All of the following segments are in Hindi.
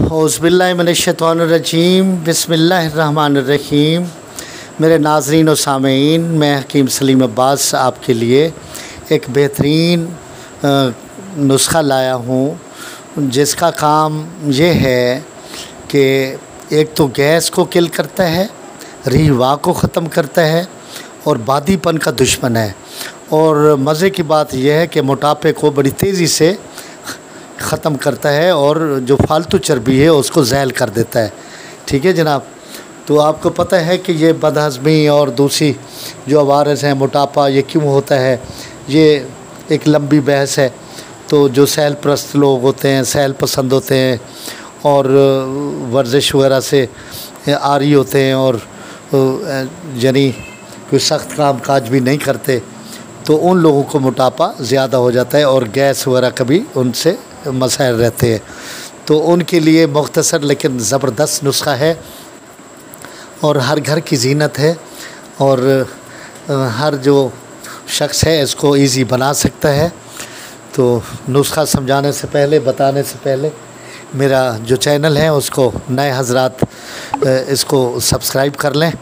औज़ुबिल्लाहिमिनश्शैतानिर्रजीम बिस्मिल्लाहिर्रहमानिर्रहीम। मेरे नाज़रीन और सामीन, मैं हकीम सलीम अब्बास आपके लिए एक बेहतरीन नुस्ख़ा लाया हूँ जिसका काम ये है कि एक तो गैस को किल करता है, रीवा को ख़त्म करता है और बादीपन का दुश्मन है। और मज़े की बात यह है कि मोटापे को बड़ी तेज़ी से ख़त्म करता है और जो फालतू चर्बी है उसको ज़ैल कर देता है। ठीक है जनाब। तो आपको पता है कि ये बदहज़मी और दूसरी जो अवारज़ हैं, मोटापा ये क्यों होता है, ये एक लंबी बहस है। तो जो सैल परस्त लोग होते हैं, सैल पसंद होते हैं और वर्जिश वगैरह से आरी होते हैं और यानी कोई सख्त काम काज भी नहीं करते, तो उन लोगों को मोटापा ज़्यादा हो जाता है और गैस वगैरह कभी उनसे मसाइल रहते हैं। तो उनके लिए मुख्तसर लेकिन ज़बरदस्त नुस्ख़ा है और हर घर की ज़ीनत है और हर जो शख्स है इसको इजी बना सकता है। तो नुस्ख़ा समझाने से पहले, बताने से पहले मेरा जो चैनल है उसको नए हज़रात इसको सब्सक्राइब कर लें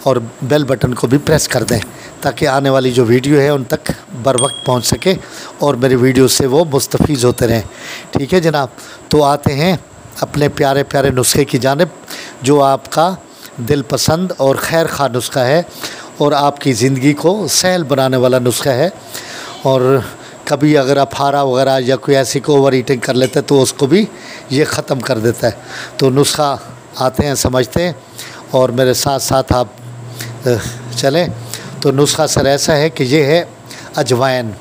और बेल बटन को भी प्रेस कर दें ताकि आने वाली जो वीडियो है उन तक बर वक्त पहुँच सके और मेरी वीडियो से वो मुस्तफ़ीज़ होते रहें। ठीक है जनाब। तो आते हैं अपने प्यारे प्यारे नुस्खे की जानिब जो आपका दिल पसंद और खैर खा नुस्खा है और आपकी ज़िंदगी को सहल बनाने वाला नुस्खा है। और कभी अगर आप हारा वगैरह या कोई ऐसी को ओवर ईटिंग कर लेते हैं तो उसको भी ये ख़त्म कर देता है। तो नुस्खा आते हैं, समझते हैं और मेरे साथ साथ आप चलें। तो नुस्खा सर ऐसा है कि ये है अजवाइन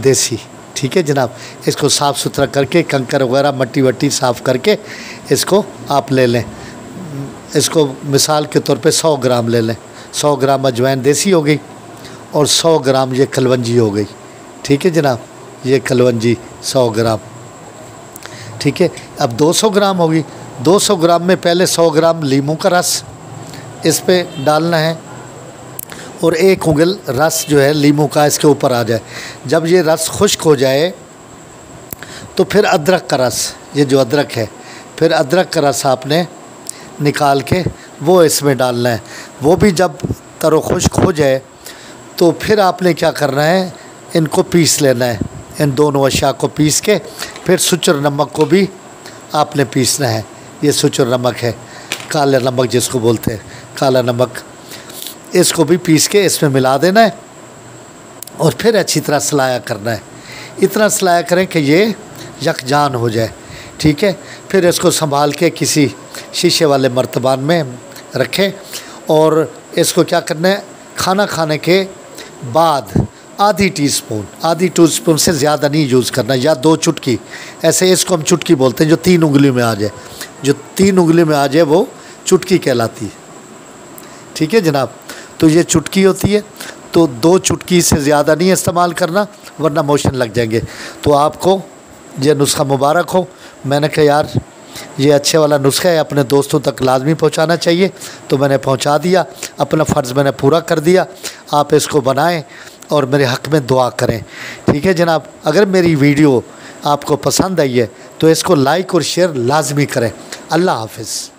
देसी। ठीक है जनाब। इसको साफ़ सुथरा करके कंकर वगैरह मट्टी वट्टी साफ़ करके इसको आप ले लें। इसको मिसाल के तौर पे 100 ग्राम ले लें। 100 ग्राम अजवाइन देसी हो गई और 100 ग्राम ये कलवंजी हो गई। ठीक है जनाब। ये कलवंजी 100 ग्राम। ठीक है। अब 200 ग्राम होगी। 200 ग्राम में पहले 100 ग्राम लीमू का रस इस पे डालना है और 1 उंगल रस जो है लीमू का इसके ऊपर आ जाए। जब ये रस खुश्क हो जाए तो फिर अदरक का रस, ये जो अदरक है, फिर अदरक का रस आपने निकाल के वो इसमें डालना है। वो भी जब तरो खुश्क हो जाए तो फिर आपने क्या करना है, इनको पीस लेना है। इन दोनों अशिया को पीस के फिर सुचर नमक को भी आपने पीसना है। ये सुचर नमक है, काला नमक जिसको बोलते हैं, काला नमक, इसको भी पीस के इसमें मिला देना है और फिर अच्छी तरह सलाया करना है। इतना सलाया करें कि ये यकजान हो जाए। ठीक है। फिर इसको संभाल के किसी शीशे वाले मर्तबान में रखें और इसको क्या करना है, खाना खाने के बाद आधी टीस्पून से ज़्यादा नहीं यूज़ करना, या 2 चुटकी, ऐसे इसको हम चुटकी बोलते हैं। जो 3 उंगली में आ जाए, जो 3 उंगली में आ जाए वो चुटकी कहलाती है। ठीक है जनाब। तो ये चुटकी होती है। तो 2 चुटकी से ज़्यादा नहीं इस्तेमाल करना वरना मोशन लग जाएंगे। तो आपको ये नुस्खा मुबारक हो। मैंने कहा यार ये अच्छे वाला नुस्खा है, अपने दोस्तों तक लाजमी पहुंचाना चाहिए, तो मैंने पहुंचा दिया। अपना फ़र्ज़ मैंने पूरा कर दिया। आप इसको बनाएं और मेरे हक़ में दुआ करें। ठीक है जनाब। अगर मेरी वीडियो आपको पसंद आई है तो इसको लाइक और शेयर लाजमी करें। अल्लाह हाफ़िज़।